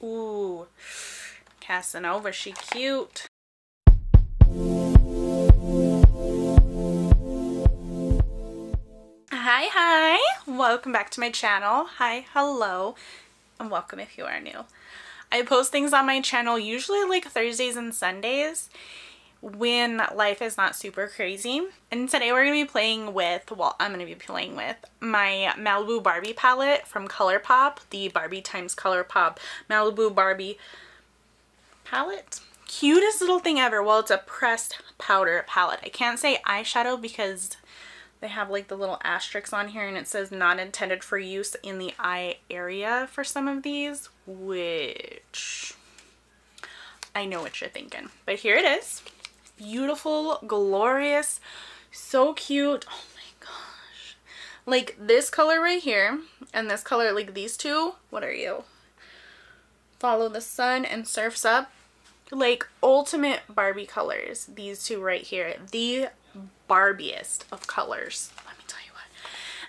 Ooh, Casanova, she cute. Hi, welcome back to my channel. Hi, hello, and welcome if you are new. I post things on my channel usually like Thursdays and Sundays when life is not super crazy. And today we're going to be playing with, well, I'm going to be playing with my Malibu Barbie palette from Colourpop, the Barbie times Colourpop Malibu Barbie palette. Cutest little thing ever. Well, it's a pressed powder palette. I can't say eyeshadow because they have like the little asterisks on here and it says not intended for use in the eye area for some of these, which I know what you're thinking. But here it is. Beautiful, glorious, so cute. Oh my gosh. Like this color right here and this color, like these two, what are you? Follow the Sun and Surf's Up. Like ultimate Barbie colors. These two right here. The Barbiest of colors. Let me tell you what.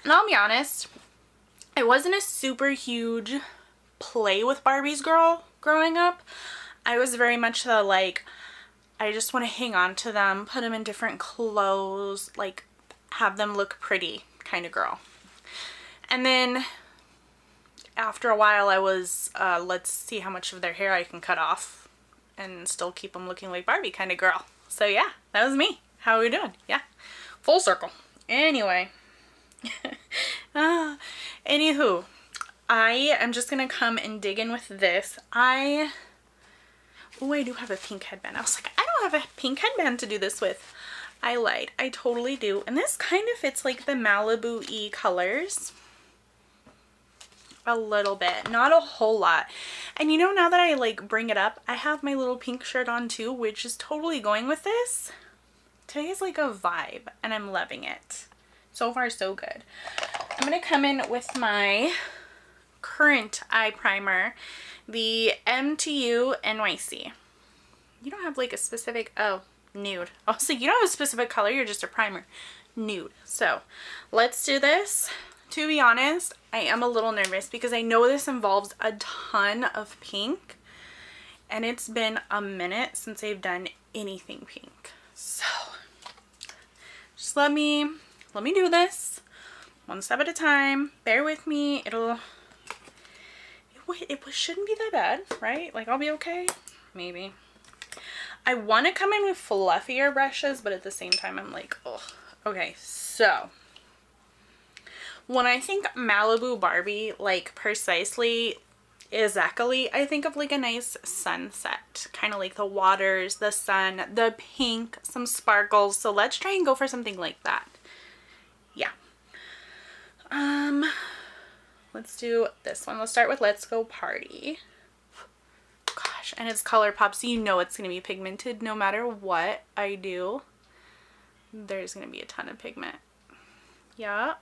And I'll be honest, I wasn't a super huge play with Barbies girl growing up. I was very much the like, I just want to hang on to them, put them in different clothes, like have them look pretty kind of girl. And then after a while I was, let's see how much of their hair I can cut off and still keep them looking like Barbie kind of girl. So yeah, that was me. How are we doing? Yeah, full circle. Anyway, anywho, I am just gonna come and dig in with this. Oh, I do have a pink headband. I was like, I don't have a pink headband to do this with. I lied. I totally do. And this kind of fits like the Malibu-y colors. A little bit. Not a whole lot. And you know, now that I like bring it up, I have my little pink shirt on too, which is totally going with this. Today is like a vibe and I'm loving it. So far, so good. I'm going to come in with my current eye primer, the MTU NYC. You don't have like a specific, oh, nude. I was like, you don't have a specific color, you're just a primer. Nude. So let's do this. To be honest, I am a little nervous because I know this involves a ton of pink and it's been a minute since I've done anything pink. So just let me do this one step at a time. Bear with me. It shouldn't be that bad, right? Like I'll be okay. Maybe. I want to come in with fluffier brushes, but at the same time I'm like, oh, okay. So when I think Malibu Barbie, like precisely, exactly, I think of like a nice sunset, kind of like the waters, the sun, the pink, some sparkles. So let's try and go for something like that. Yeah. Let's do this one. Let's start with Let's Go Party. Gosh, and it's Colourpop, so you know it's going to be pigmented no matter what I do. There's going to be a ton of pigment. Yeah.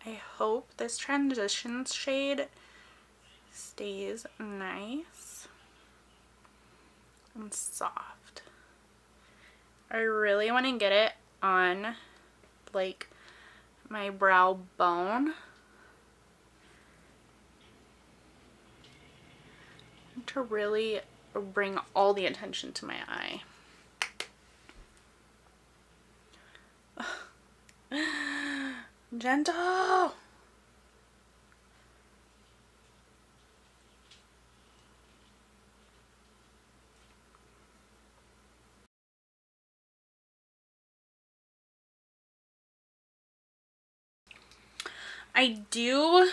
I hope this transition shade stays nice and soft. I really want to get it on like my brow bone to really bring all the attention to my eye. Gentle. I do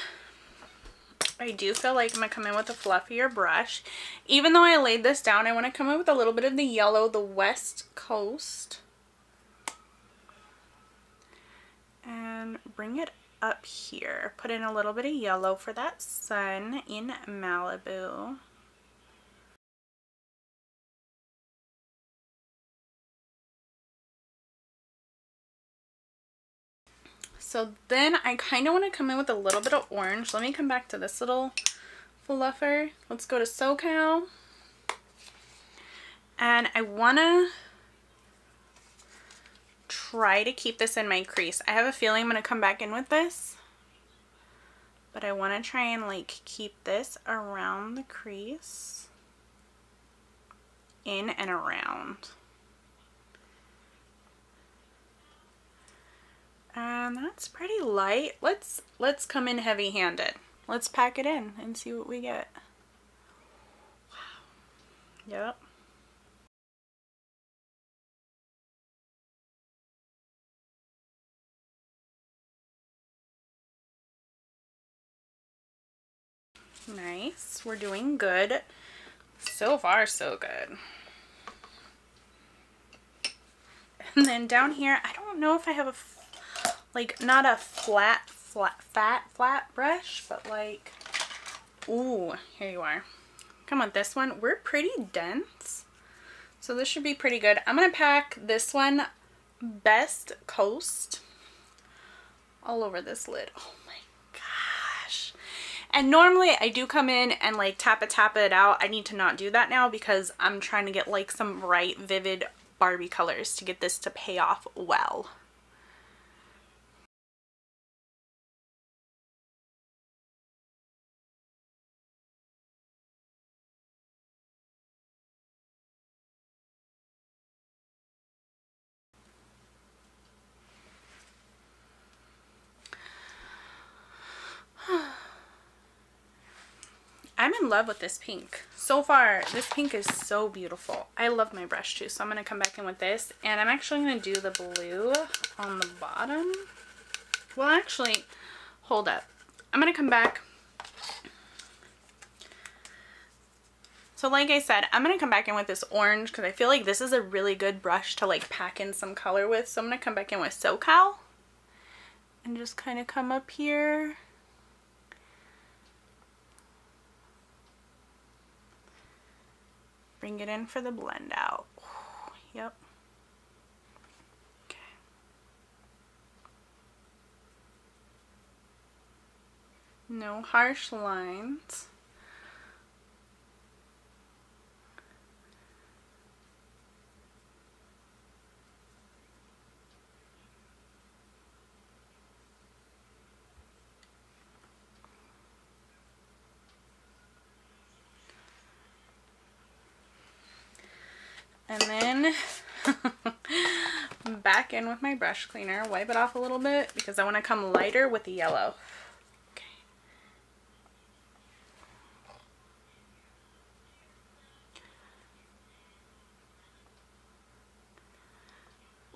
feel like I'm gonna come in with a fluffier brush. Even though I laid this down, I want to come in with a little bit of the yellow, the West Coast. And bring it up here. Put in a little bit of yellow for that sun in Malibu. So then I kind of want to come in with a little bit of orange. Let me come back to this little fluffer. Let's go to SoCal. And I want to try to keep this in my crease. I have a feeling I'm going to come back in with this, but I want to try and like keep this around the crease, in and around. And that's pretty light. Let's come in heavy-handed. Let's pack it in and see what we get. Wow. Yep. Nice. We're doing good. So far, so good. And then down here, I don't know if I have a, like, not a flat brush, but like, ooh, here you are. Come on, this one. We're pretty dense, so this should be pretty good. I'm gonna pack this one, Best Coast, all over this lid. Oh my gosh. And normally I do come in and like tap it out. I need to not do that now because I'm trying to get like some bright, vivid Barbie colors to get this to pay off well. I'm in love with this pink. So far, this pink is so beautiful. I love my brush too, so I'm going to come back in with this. And I'm actually going to do the blue on the bottom. Well, actually, hold up. I'm going to come back. So like I said, I'm going to come back in with this orange because I feel like this is a really good brush to like pack in some color with. So I'm going to come back in with SoCal and just kind of come up here. Bring it in for the blend out. Yep. Okay. No harsh lines. And then back in with my brush cleaner, wipe it off a little bit because I want to come lighter with the yellow. Okay.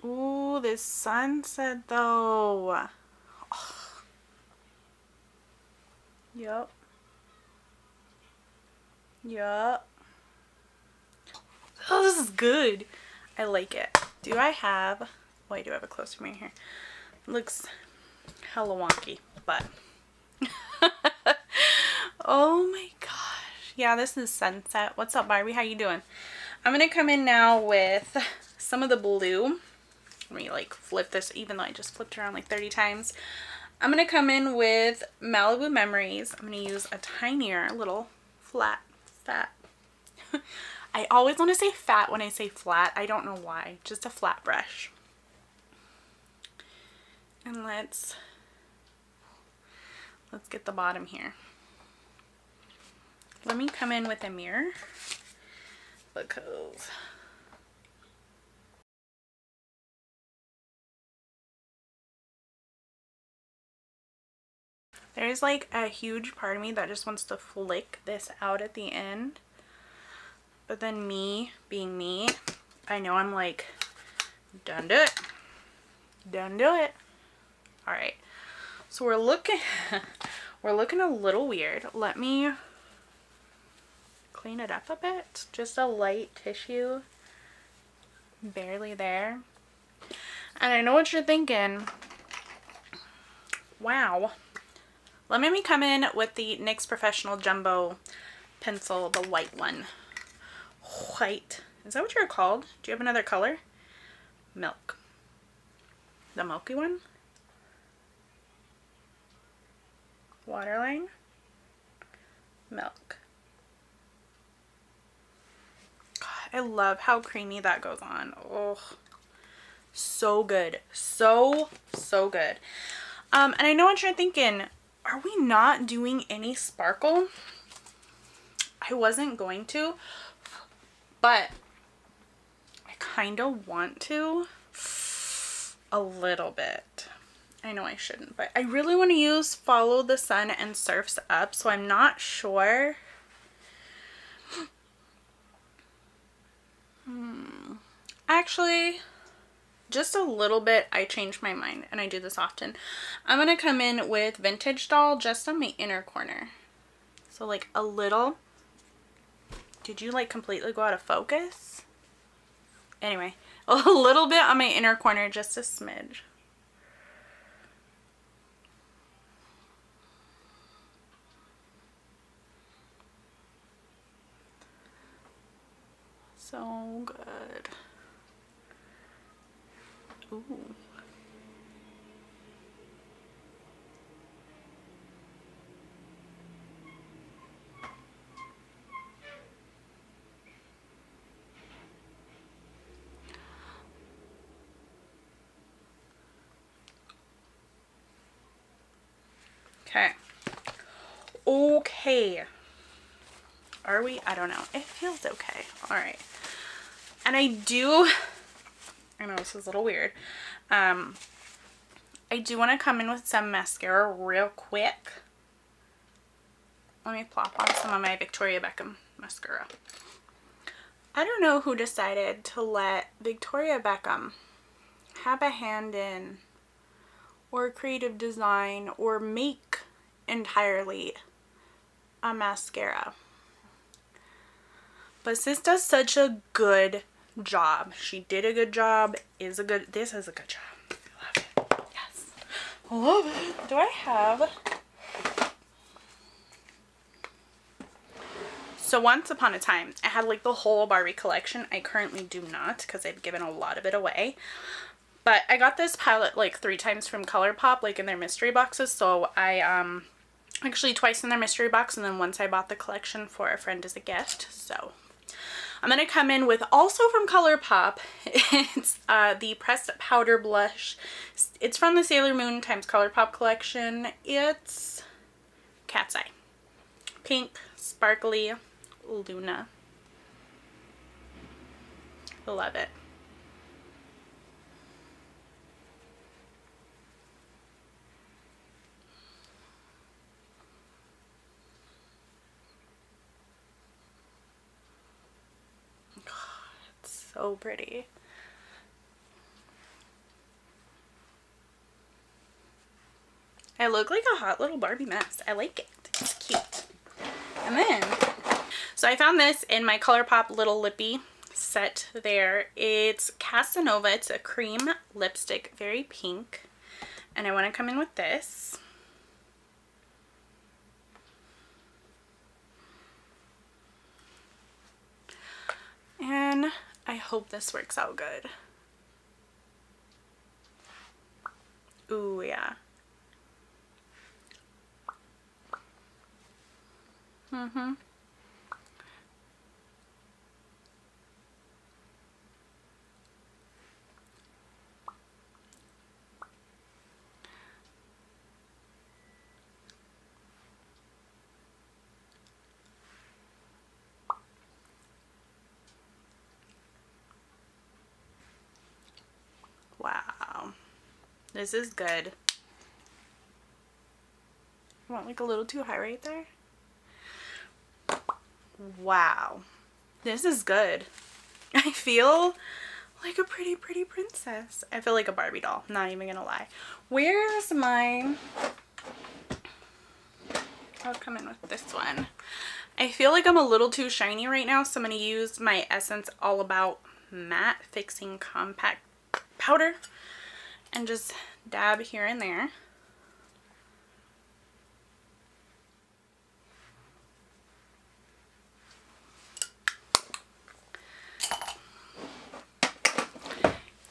Ooh, this sunset though. Oh. Yup. Yup. Oh, this is good. I like it. Do I have, well, I do have a closer mirror here. It looks hella wonky, but oh my gosh. Yeah, this is sunset. What's up, Barbie? How you doing? I'm gonna come in now with some of the blue. Let me like flip this, even though I just flipped around like 30 times. I'm gonna come in with Malibu Memories. I'm gonna use a tinier little fat I always want to say fat when I say flat. I don't know why. Just a flat brush. And let's get the bottom here. Let me come in with a mirror because there's like a huge part of me that just wants to flick this out at the end. But then me, being me, I know I'm like, don't do it. Don't do it. Alright. So we're looking a little weird. Let me clean it up a bit. Just a light tissue. Barely there. And I know what you're thinking. Wow. Let me come in with the NYX Professional Jumbo pencil, the white one. White. Is that what you're called? Do you have another color? Milk. The milky one? Waterline? Milk. God, I love how creamy that goes on. Oh, So good. So good. And I know what you're thinking. Are we not doing any sparkle? I wasn't going to, but I kind of want to a little bit. I know I shouldn't, but I really want to use Follow the Sun and Surf's Up, so I'm not sure. Actually, just a little bit. I changed my mind, and I do this often. I'm going to come in with Vintage Doll just on my inner corner. So like a little. Did you like completely go out of focus? Anyway, a little bit on my inner corner, just a smidge. So good. Ooh. Okay. Okay. Are we? I don't know. It feels okay. All right. And I know this is a little weird. I do want to come in with some mascara real quick. Let me plop on some of my Victoria Beckham mascara. I don't know who decided to let Victoria Beckham have a hand in, or creative design, or make entirely a mascara. But sis does such a good job. She did a good job. This is a good job. I love it. Yes. I love it. Do I have? So once upon a time, I had like the whole Barbie collection. I currently do not, because I've given a lot of it away. But I got this palette like 3 times from Colourpop, like in their mystery boxes. So I actually twice in their mystery box, and then once I bought the collection for a friend as a gift. So I'm going to come in with, also from Colourpop, it's the Pressed Powder Blush. It's from the Sailor Moon times Colourpop collection. It's Cat's Eye. Pink, sparkly, Luna. Love it. So pretty. I look like a hot little Barbie mess. I like it. It's cute. And then, so I found this in my Colourpop Little Lippy set there. It's Casanova. It's a cream lipstick, very pink. And I want to come in with this. And I hope this works out good. Ooh, yeah. Wow. This is good. I want like a little too high right there. Wow. This is good. I feel like a pretty princess. I feel like a Barbie doll. Not even gonna lie. Where's my... I'll come in with this one. I feel like I'm a little too shiny right now, so I'm gonna use my Essence All About Matte Fixing Compact Powder and just dab here and there.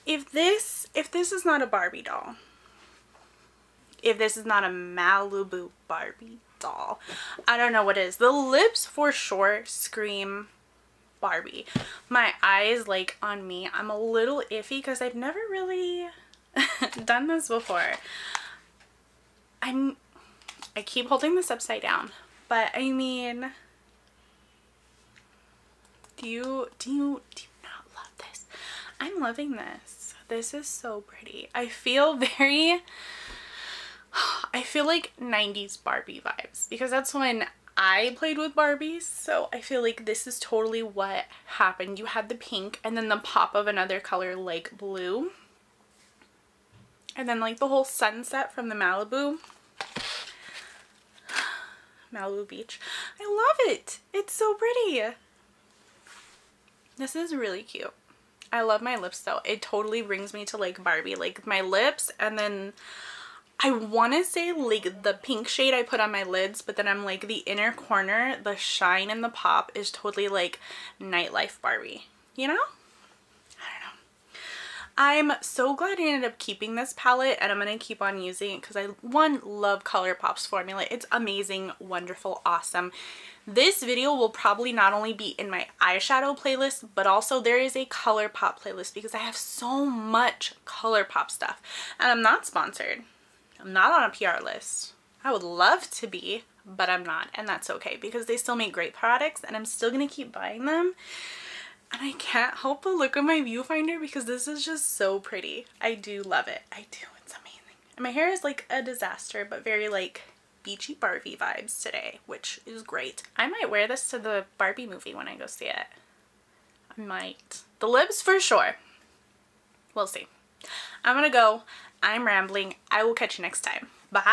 If this is not a Barbie doll, if this is not a Malibu Barbie doll, I don't know what is. The lips for sure scream Barbie. My eyes, like, on me, I'm a little iffy because I've never really done this before. I keep holding this upside down, but I mean, do you not love this? I'm loving this. This is so pretty. I feel like 90s Barbie vibes because that's when I played with Barbies, so I feel like this is totally what happened. You had the pink and then the pop of another color like blue. And then like the whole sunset from the Malibu Beach. I love it. It's so pretty. This is really cute. I love my lips though. It totally brings me to like Barbie, like my lips, and then I want to say like the pink shade I put on my lids, but then I'm like the inner corner, the shine and the pop is totally like nightlife Barbie, you know? I'm so glad I ended up keeping this palette, and I'm going to keep on using it because I, one, love Colourpop's formula. It's amazing, wonderful, awesome. This video will probably not only be in my eyeshadow playlist, but also there is a Colourpop playlist because I have so much Colourpop stuff. And I'm not sponsored. I'm not on a PR list. I would love to be, but I'm not, and that's okay because they still make great products and I'm still going to keep buying them. And I can't help but look at my viewfinder because this is just so pretty. I do love it. I do. It's amazing. And my hair is like a disaster, but very like beachy Barbie vibes today, which is great. I might wear this to the Barbie movie when I go see it. I might. The lips for sure. We'll see. I'm gonna go. I'm rambling. I will catch you next time. Bye!